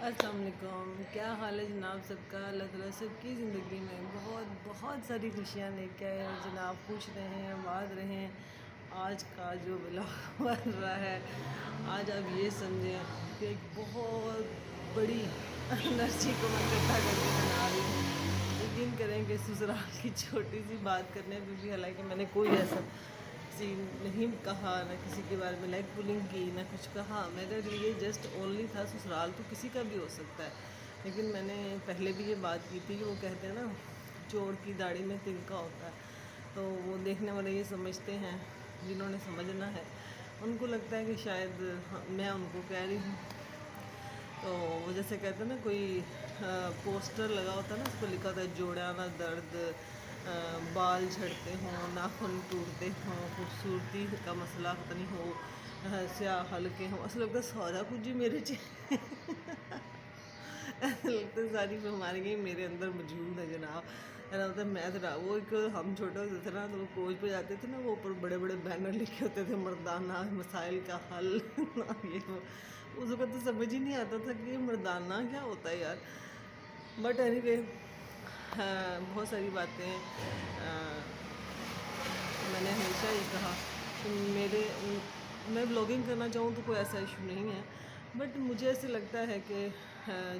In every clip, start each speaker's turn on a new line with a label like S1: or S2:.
S1: अस्सलाम वालेकुम। क्या हाल है जनाब सबका। अल्लाह ताला सबकी ज़िंदगी में बहुत बहुत सारी खुशियाँ लेके आए हैं जनाब। खुश रहें, आबाद रहें। आज का जो ब्लॉग बन रहा है, आज आप ये समझें कि एक बहुत बड़ी एनर्जी को मैं इकट्ठा करके बना रही हूँ। यकीन करें कि ससुराल की छोटी सी बात करने पर भी, हालांकि मैंने कोई ऐसा किसी नहीं कहा, ना किसी के बारे में लाइक पुलिंग की, ना कुछ कहा। मेरे लिए जस्ट ओनली था, ससुराल तो किसी का भी हो सकता है। लेकिन मैंने पहले भी ये बात की थी कि वो कहते हैं ना, चोर की दाढ़ी में तिनका होता है। तो वो देखने वाले ये समझते हैं, जिन्होंने समझना है उनको लगता है कि शायद मैं उनको कह रही हूँ। तो वो जैसे कहते हैं ना, कोई पोस्टर लगा होता है ना, उस पर लिखा होता है जोड़ा ना दर्द, बाल झड़ते हों, नाखून टूटते हों, खूबसूरती का मसला पता नहीं हो, स्याह हल्के हों। ऐसा लगता है सारा कुछ ही मेरे ऐसा लगता है सारी बीमारियाँ मेरे अंदर मौजूद है जनाब। ऐसा होता है मैं तो वो एक हम छोटे होते थे ना, तो वो कोच पे जाते थे ना, वो ऊपर बड़े बड़े बैनर लिखे होते थे, मर्दाना मसाइल का हल ये वो। उसको तो समझ ही नहीं आता था कि ये मर्दाना क्या होता है यार। बट एनीवे, बहुत सारी बातें मैंने हमेशा ही कहा कि मैं ब्लॉगिंग करना चाहूँ तो कोई ऐसा इशू नहीं है। बट मुझे ऐसे लगता है कि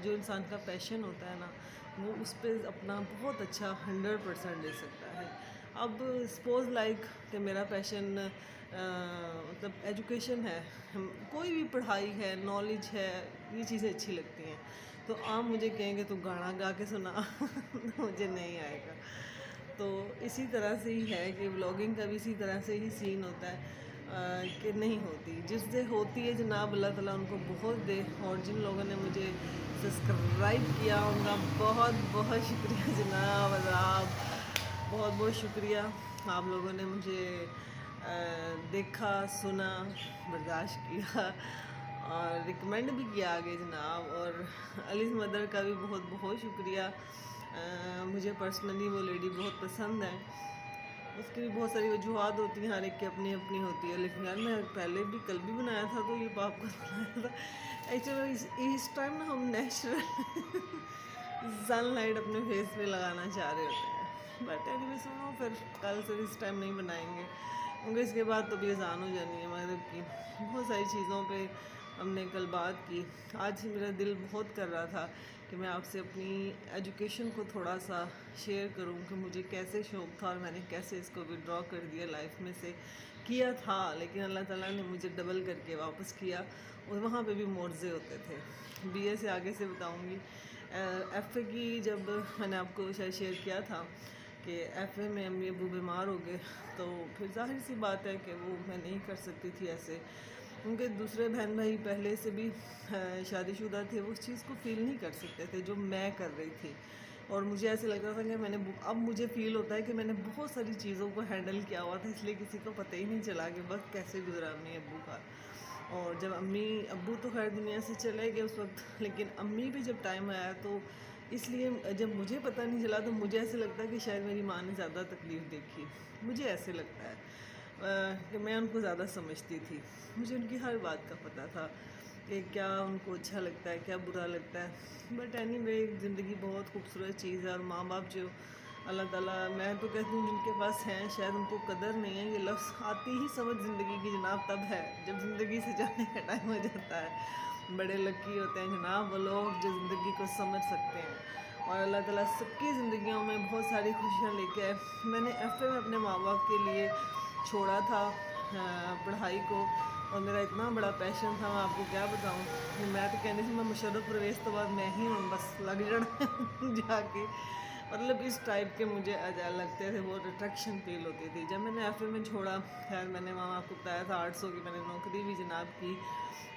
S1: जो इंसान का पैशन होता है ना, वो उस पर अपना बहुत अच्छा 100% दे सकता है। अब सपोज़ लाइक कि मेरा पैशन मतलब एजुकेशन है, कोई भी पढ़ाई है, नॉलेज है, ये चीज़ें अच्छी लगती हैं। तो आप मुझे कहेंगे तो गाना गा के सुना तो मुझे नहीं आएगा। तो इसी तरह से ही है कि व्लॉगिंग का भी इसी तरह से ही सीन होता है, कि नहीं होती। जिससे होती है जनाब, अल्लाह ताला उनको बहुत दे। और जिन लोगों ने मुझे सब्सक्राइब किया, उनका बहुत बहुत शुक्रिया जनाब। आप बहुत बहुत शुक्रिया। आप लोगों ने मुझे देखा, सुना, बर्दाश्त किया और रिकमेंड भी किया आगे जनाब। और अलीज़ मदर का भी बहुत बहुत शुक्रिया। मुझे पर्सनली वो लेडी बहुत पसंद है। उसकी भी बहुत सारी वजूहत होती हैं, हर एक की अपनी अपनी होती है। लेकिन यार मैं पहले भी कल भी बनाया था, तो ये पाप का बनाया था एक्चुअली। इस टाइम ना हम नेचुरल सनलाइट अपने फेस पे लगाना चाह रहे होते हैं। बट एनीवे सुनो, फिर कल से इस टाइम नहीं बनाएंगे, क्योंकि इसके बाद तो भी अजान हो जानी है मगरिब की। बहुत सारी चीज़ों पे हमने कल बात की। आज मेरा दिल बहुत कर रहा था कि मैं आपसे अपनी एजुकेशन को थोड़ा सा शेयर करूं कि मुझे कैसे शौक़ था और मैंने कैसे इसको विड्रॉ कर दिया लाइफ में से। किया था, लेकिन अल्लाह ताला ने मुझे डबल करके वापस किया। और वहाँ पे भी मुआवजे होते थे। बीए से आगे से बताऊँगी। एफ़ए की जब मैंने आपको शायद शेयर किया था कि एफ़ए में अम्मी अबू बीमार हो गए, तो फिर ज़ाहिर सी बात है कि वो मैं नहीं कर सकती थी ऐसे। उनके दूसरे बहन भाई पहले से भी शादीशुदा थे, वो उस चीज़ को फ़ील नहीं कर सकते थे जो मैं कर रही थी। और मुझे ऐसे लग रहा था कि अब मुझे फ़ील होता है कि मैंने बहुत सारी चीज़ों को हैंडल किया हुआ था, इसलिए किसी को पता ही नहीं चला कि वक्त कैसे गुजरा अम्मी अब्बू का। और जब अम्मी अब्बू तो खैर दुनिया से चले गए उस वक्त, लेकिन अम्मी पे जब टाइम आया, तो इसलिए जब मुझे पता नहीं चला, तो मुझे ऐसे लगता है कि शायद मेरी माँ ने ज़्यादा तकलीफ़ देखी। मुझे ऐसे लगता है कि मैं उनको ज़्यादा समझती थी। मुझे उनकी हर बात का पता था कि क्या उनको अच्छा लगता है, क्या बुरा लगता है। बट एनीवे, ज़िंदगी बहुत खूबसूरत चीज़ है। और माँ बाप जो अल्लाह ताला, मैं तो कहती हूँ जिनके पास हैं, शायद उनको कदर नहीं है। ये लफ्ज़ आती ही समझ ज़िंदगी की जनाब तब है जब ज़िंदगी से जाने का टाइम हो जाता है। बड़े लकी होते हैं जनाब वो लोग जो ज़िंदगी को समझ सकते हैं। और अल्लाह ताला सबकी ज़िंदगियों में बहुत सारी खुशियाँ लेके आए। मैंने एफ़ए में अपने माँ बाप के लिए छोड़ा था पढ़ाई को। और मेरा इतना बड़ा पैशन था, मैं आपको क्या बताऊँ। मैं तो कहती थी मैं मुशर्रफ परवेज़ तो बाद मैं ही हूँ, बस लग जड़ जाके। मतलब इस टाइप के मुझे लगते थे, बहुत अट्रैक्शन फील होती थी। जब मैंने एफ़ए में छोड़ा, खैर मैंने वहाँ आपको बताया था 800 की मैंने नौकरी भी जनाब की।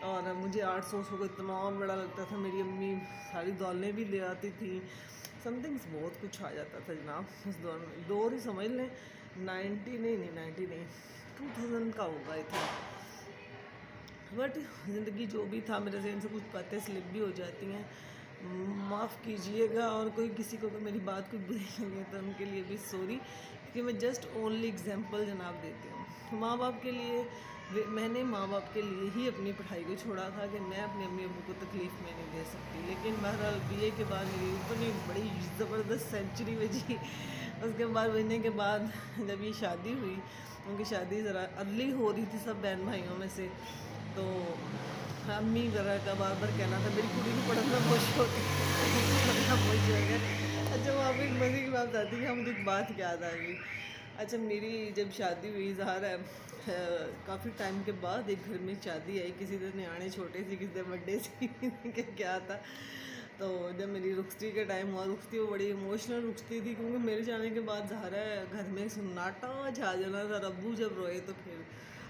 S1: और मुझे 800 को इतना और बड़ा लगता था। मेरी अम्मी सारी दौलें भी ले आती थी, समथिंग्स बहुत कुछ आ जाता था जनाब उस दौर में। दौर ही समझ लें, 90 नहीं 2000 का होगा आई थिंक। बट ज़िंदगी जो भी था, मेरे ज़हन से कुछ बातें स्लिप भी हो जाती हैं, माफ़ कीजिएगा। और कोई किसी को अगर मेरी बात कोई बुरी लगे तो उनके लिए भी सॉरी, क्योंकि मैं जस्ट ओनली एग्जांपल जनाब देती हूँ। माँ बाप के लिए मैंने माँ बाप के लिए ही अपनी पढ़ाई को छोड़ा था कि मैं अपने अम्मी अब्बू को तकलीफ़ में नहीं दे सकती। लेकिन बहरहाल बीए के बाद मेरी इतनी बड़ी ज़बरदस्त सेंचुरी बजी। उसके बाद बजने के बाद जब ये शादी हुई, उनकी शादी ज़रा अर्ली हो रही थी सब बहन भाइयों में से, तो अम्मी ज़रा का बार बार कहना था मेरी कुड़ी को पढ़ना बहुत शौक है, पढ़ना बहुत शौक है। अच्छा, वहाँ पर एक मज़े की बात आती है कि हम एक बात याद आ गई। अच्छा, मेरी जब शादी हुई, ज़ाहिर है काफ़ी टाइम के बाद एक घर में शादी आई, किसी दिन न्याणे छोटे सी, किसी दिन बर्थडे सी कि क्या था। तो जब मेरी रुखसती का टाइम हुआ, रुखसती वो बड़ी इमोशनल रुखसती थी, क्योंकि मेरे जाने के बाद ज़ाहिर है घर में सन्नाटा छा जाना था। अब्बू जब रोए तो फिर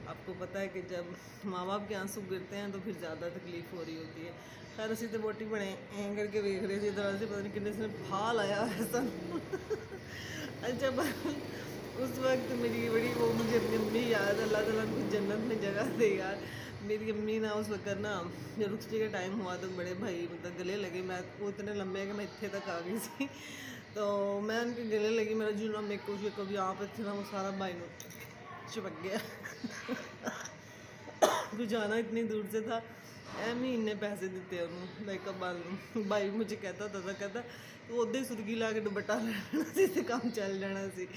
S1: आपको पता है कि जब माँ बाप के आंसू गिरते हैं तो फिर ज़्यादा तकलीफ़ हो रही होती है। खैर असी तो बोटी बने ऐं करके वेख रहे थे इधर से, पता नहीं किन्ने से फाल आया ऐसा। अच्छा, उस वक्त मेरी बड़ी वो मुझे अपनी अम्मी याद, अल्लाह ताला उनको जन्नत में जगह दे यार। मेरी अम्मी ना उस वक्त ना, जब रुखसती का टाइम हुआ तो बड़े भाई मतलब गले लगे। मैं वो इतने लंबे है कि मैं इतने तक आ गई थी, तो मैं उनके गले लगी। मेरा जूना मेरे को कभी यहाँ पर थे ना, वो सारा भाई में चिपक गया। कुछ जाना इतनी दूर से था, ਐਵੇਂ ਇੰਨੇ पैसे ਦਿੱਤੇ ਉਹਨੂੰ मेकअप वाल ਨੂੰ। भाई मुझे कहता कहता तो उदे सुर्गी ला के दुपट्टा ले लेना सी ते काम चल जाना सी।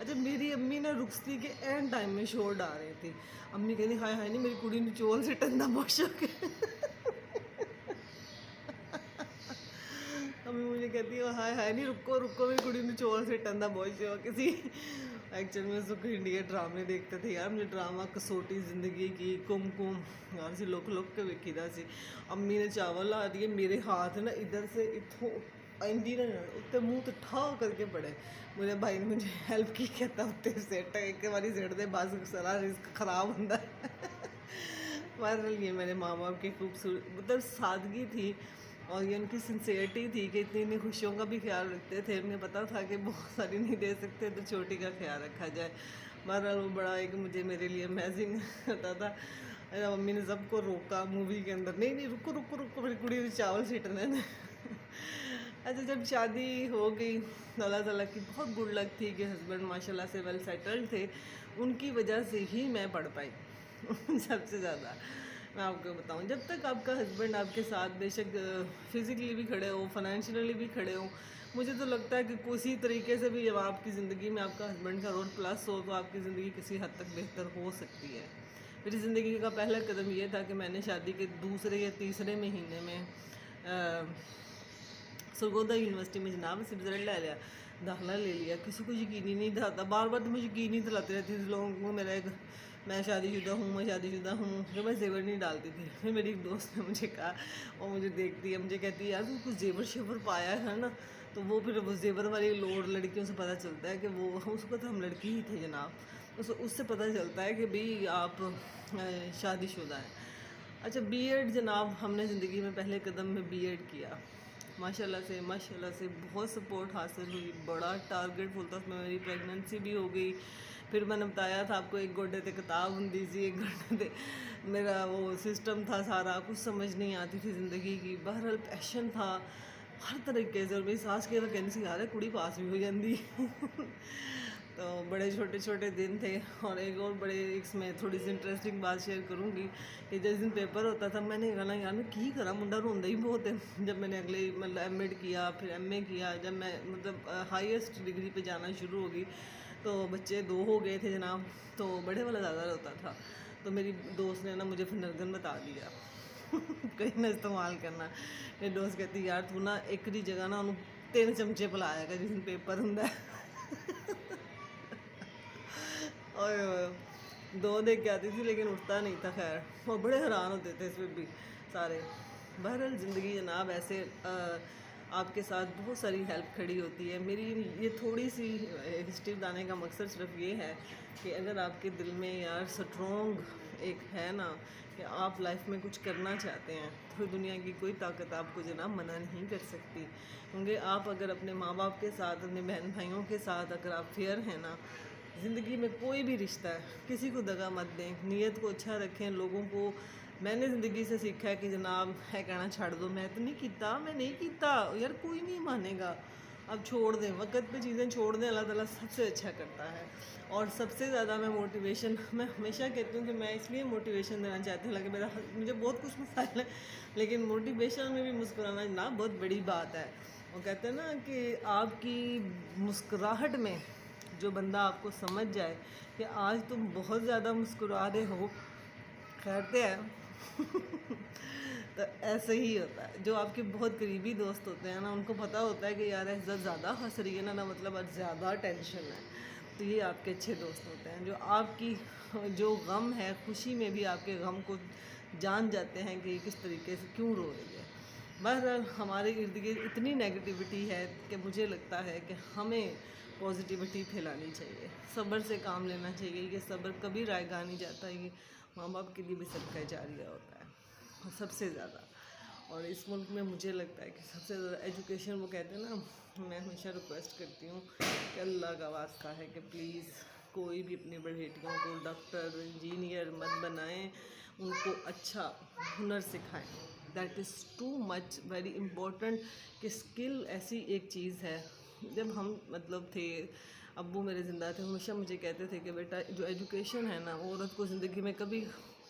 S1: अच्छा, मेरी अम्मी ना रुखसती के एंड टाइम में शोर डाल रही थी। अम्मी कहती हाय हाय नहीं मेरी कुड़ी नूं चौल सिटन दा बहुत शौक है। अम्मी मुझे कहती है हाय हाय नहीं रुको रुको, मेरी कुड़ी नूं चौल सिटन दा बहुत शौक सी। एक्चुअल में सुख इंडिया ड्रामे देखते थे यार। मुझे ड्रामा कसौटी ज़िंदगी की, कुमकुम यार से लुक लुक के वेखीदा सी। अम्मी ने चावल ला दिए, मेरे हाथ ना इधर से इतों आंदी ना उत्ते मुँह तो ठा करके पड़े। मेरे भाई ने मुझे हेल्प की, कहता उत्ते सेट एक बारी सेट दे बस सारा रिस्क खराब होता है। बहरहाल ये मेरे माँ बाप की खूबसूरत मतलब सादगी थी, और ये उनकी सिंसियरिटी थी कि इतनी इतनी खुशियों का भी ख्याल रखते थे। उन्हें पता था कि बहुत सारी नहीं दे सकते तो छोटी का ख्याल रखा जाए। बहरहाल वो बड़ा एक मुझे मेरे लिए अमेजिंग होता था। मम्मी ने सबको रोका मूवी के अंदर, नहीं नहीं रुको रुको रुको मेरी कुड़ी ने चावल सीटने ने। अच्छा, जब शादी हो गई तो अल्लाह ताला की बहुत गुड लक थी कि हस्बैंड माशाल्लाह से वेल सेटल्ड थे। उनकी वजह से ही मैं पढ़ पाई। सबसे ज़्यादा मैं आपको बताऊं, जब तक आपका हस्बैंड आपके साथ बेशक फिज़िकली भी खड़े हो, फाइनेंशियली भी खड़े हो, मुझे तो लगता है कि किसी तरीके से भी जब आपकी ज़िंदगी में आपका हस्बैंड का रोल प्लस हो तो आपकी ज़िंदगी किसी हद तक बेहतर हो सकती है। मेरी ज़िंदगी का पहला कदम ये था कि मैंने शादी के दूसरे या तीसरे महीने में सरगोदा यूनिवर्सिटी में जनाब से रिजल्ट ले लिया, दाखिला ले लिया। किसी को यकीन ही नहीं था, बार बार तो मुझे यकीन ही दिलाते रहती थी लोगों को मेरा एक मैं शादीशुदा हूँ, मैं शादीशुदा हूँ, जो मैं जेवर नहीं डालती थी। फिर मेरी एक दोस्त ने मुझे कहा, और मुझे देखती है मुझे कहती है यार तू कुछ जेवर शेवर पाया है ना, तो वो फिर वो जेवर वाली लोड लड़कियों से पता चलता है कि वो उसको तो हम लड़की ही थे जनाब, उससे पता चलता है कि भाई आप शादीशुदा हैं। अच्छा, बीएड जनाब हमने ज़िंदगी में पहले कदम में बीएड किया। माशाल्लाह से बहुत सपोर्ट हासिल हुई, बड़ा टारगेट फुल था उसमें। मेरी प्रेगनेंसी भी हो गई। फिर मैंने बताया था आपको, एक गोडे ते किताब होंदी सी, एक गोडे ते मेरा वो सिस्टम था सारा कुछ, समझ नहीं आती थी ज़िंदगी की। बहरहाल पैशन था हर तरीके से, और मेरी सास के कहनी सी यार कुड़ी पास भी हो जाती। तो बड़े छोटे छोटे दिन थे। और एक और बड़े इसमें थोड़ी सी इंटरेस्टिंग बात शेयर करूँगी कि जिस दिन पेपर होता था मैंने कहना यार मैं की करा, मुंडा रोंदा ही बहुत है। जब मैंने अगले मतलब एमएड किया, फिर एमए किया, जब मैं मतलब हाईएस्ट डिग्री पे जाना शुरू हो गई तो बच्चे 2 हो गए थे जनाब, तो बड़े वाला ज़्यादा होता था। तो मेरी दोस्त ने ना मुझे फिनरगन बता दिया कहीं ना इस्तेमाल करना। मेरी दोस्त कहती यार तू ना एक दी जगह ना उन्होंने 3 चमचे पिलाया कर जिस दिन पेपर होंगे। और 2 दे के आती थी लेकिन उठता नहीं था। खैर और बड़े हैरान होते थे इसमें भी सारे। बहरहाल ज़िंदगी जनाब ऐसे आपके साथ बहुत सारी हेल्प खड़ी होती है। मेरी ये थोड़ी सी हिस्ट्री बताने का मकसद सिर्फ ये है कि अगर आपके दिल में यार स्ट्रॉन्ग एक है ना कि आप लाइफ में कुछ करना चाहते हैं तो दुनिया की कोई ताकत आपको जनाब मना नहीं कर सकती। क्योंकि आप अगर अपने माँ बाप के साथ, अपने बहन भाइयों के साथ अगर आप फेयर हैं ना, ज़िंदगी में कोई भी रिश्ता है किसी को दगा मत दें, नीयत को अच्छा रखें। लोगों को मैंने ज़िंदगी से सीखा है कि जनाब है कहना छाड़ दो, मैं तो नहीं कीता, मैं नहीं कीता यार, कोई नहीं मानेगा। अब छोड़ दें, वक़्त पे चीज़ें छोड़ दें, अल्लाह ताला सबसे अच्छा करता है। और सबसे ज़्यादा मैं हमेशा कहती हूँ कि मैं इसलिए मोटिवेशन देना चाहती हूँ, हालाँकि मुझे बहुत कुछ मसाइल है, लेकिन मोटिवेशन में भी मुस्कुराना ना बहुत बड़ी बात है। वो कहते हैं ना कि आपकी मुस्कुराहट में जो बंदा आपको समझ जाए कि आज तुम बहुत ज़्यादा मुस्कुरा रहे हो, कहते हैं तो ऐसे ही होता है। जो आपके बहुत करीबी दोस्त होते हैं ना, उनको पता होता है कि यार इज़्ज़त ज़्यादा हंस रही है ना मतलब आज ज़्यादा टेंशन है, तो ये आपके अच्छे दोस्त होते हैं जो आपकी जो गम है खुशी में भी आपके गम को जान जाते हैं कि किस तरीके से क्यों रो रही है। बहरहाल हमारे इर्द गिर्द इतनी नेगेटिविटी है कि मुझे लगता है कि हमें पॉजिटिविटी फैलानी चाहिए, सब्र से काम लेना चाहिए। ये सब्र कभी रायगा नहीं जाता, ये माँ बाप के लिए भी सदका जारिया होता है और सबसे ज़्यादा। और इस मुल्क में मुझे लगता है कि सबसे ज़्यादा एजुकेशन, वो कहते हैं ना, मैं हमेशा रिक्वेस्ट करती हूँ कि अल्लाह का वास्ता है कि प्लीज़ कोई भी अपनी बेटियों को डॉक्टर इंजीनियर मत बनाएं, उनको अच्छा हुनर सिखाएं। That is too much very important कि स्किल ऐसी एक चीज़ है। जब हम मतलब थे, अब्बू मेरे ज़िंदा थे, हमेशा मुझे कहते थे कि बेटा जो एजुकेशन है ना, वो औरत को ज़िंदगी में कभी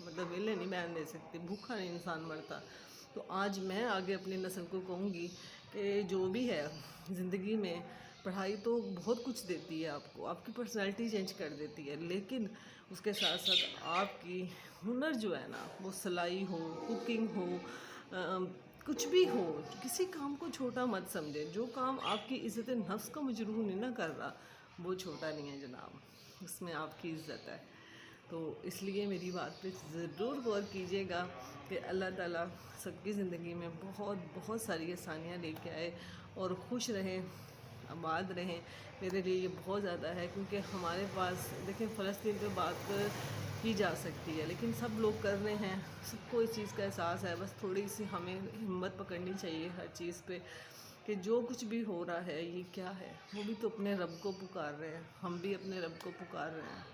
S1: मतलब वेले नहीं बैठने दे सकती, भूखा नहीं इंसान मरता। तो आज मैं आगे अपनी नस्ल को कहूँगी कि जो भी है ज़िंदगी में, पढ़ाई तो बहुत कुछ देती है आपको, आपकी पर्सनैलिटी चेंज कर देती है, लेकिन उसके साथ साथ आपकी हुनर जो है ना, वो सिलाई हो, कुकिंग हो, कुछ भी हो, किसी काम को छोटा मत समझें। जो काम आपकी इज़्ज़त नफ्स को मजरूह नहीं ना कर रहा, वो छोटा नहीं है जनाब, उसमें आपकी इज़्ज़त है। तो इसलिए मेरी बात पे ज़रूर गौर कीजिएगा कि अल्लाह ताला सबकी ज़िंदगी में बहुत बहुत सारी आसानियाँ लेके आए और खुश रहें, आबाद रहें। मेरे लिए ये बहुत ज़्यादा है, क्योंकि हमारे पास देखें फ़लस्तीन पे बात की जा सकती है, लेकिन सब लोग कर रहे हैं, सबको इस चीज़ का एहसास है। बस थोड़ी सी हमें हिम्मत पकड़नी चाहिए हर चीज़ पे कि जो कुछ भी हो रहा है ये क्या है, वो भी तो अपने रब को पुकार रहे हैं, हम भी अपने रब को पुकार रहे हैं।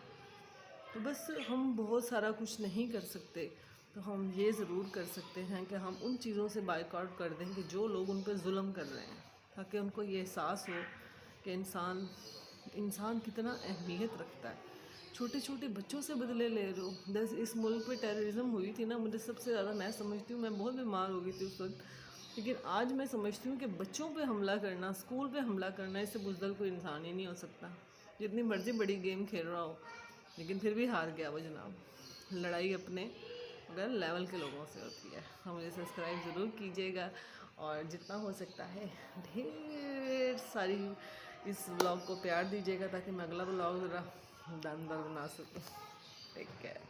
S1: तो बस हम बहुत सारा कुछ नहीं कर सकते, तो हम ये ज़रूर कर सकते हैं कि हम उन चीज़ों से बाइकआउट कर दें कि जो लोग उन पर जुल्म कर रहे हैं, ताकि उनको ये एहसास हो कि इंसान कितना अहमियत रखता है। छोटे छोटे बच्चों से बदले ले रहे हो। दस इस मुल्क पे टेररिज्म हुई थी ना, मुझे सबसे ज़्यादा, मैं समझती हूँ, मैं बहुत बीमार हो गई थी उस वक्त, लेकिन आज मैं समझती हूँ कि बच्चों पे हमला करना, स्कूल पे हमला करना, इससे बुज़दिल कोई इंसान ही नहीं हो सकता, जितनी मर्ज़ी बड़ी गेम खेल रहा हो, लेकिन फिर भी हार गया वो जनाब। लड़ाई अपने अगर लेवल के लोगों से होती है। तो मुझे सब्सक्राइब ज़रूर कीजिएगा और जितना हो सकता है ढेर सारी इस ब्लॉग को प्यार दीजिएगा, ताकि मैं अगला ब्लॉग ज़रा दानदार बना सकूँ। Take care.